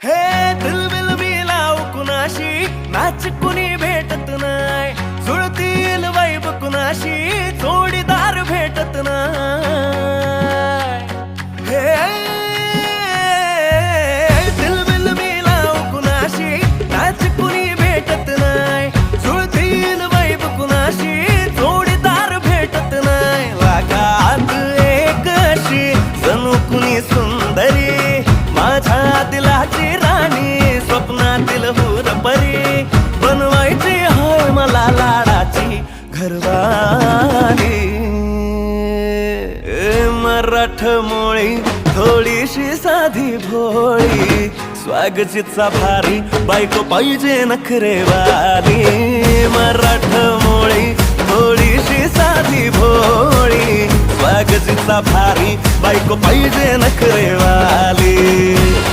हे दिलबिल मी लावू कुणाशी, मॅच कुणी भेटत नाय, जुळतील वाईब कुणाशी, जोडीदार भेटत नाय. हे दिलबिल मी लावू कुणाशी, मॅच कुणी भेटत नाय, जुळतील वाईब कुणाशी, जोडीदार भेटत नाय. वागात एक अशी जणू कुणी सुंदरी, माझ्या दिलाची राणी, स्वप्नातील हुरपरी, बनवायची होय मला लाडाची घरवाली. मराठमोळी थोडीशी साधी भोळी, स्वागतीचा भारी, बायको पाहिजे नखरेवाली. मराठमोळी थोडीशी साधी भोळी, स्वागतीचा भारी, बायको पाहिजे नखरेवाली.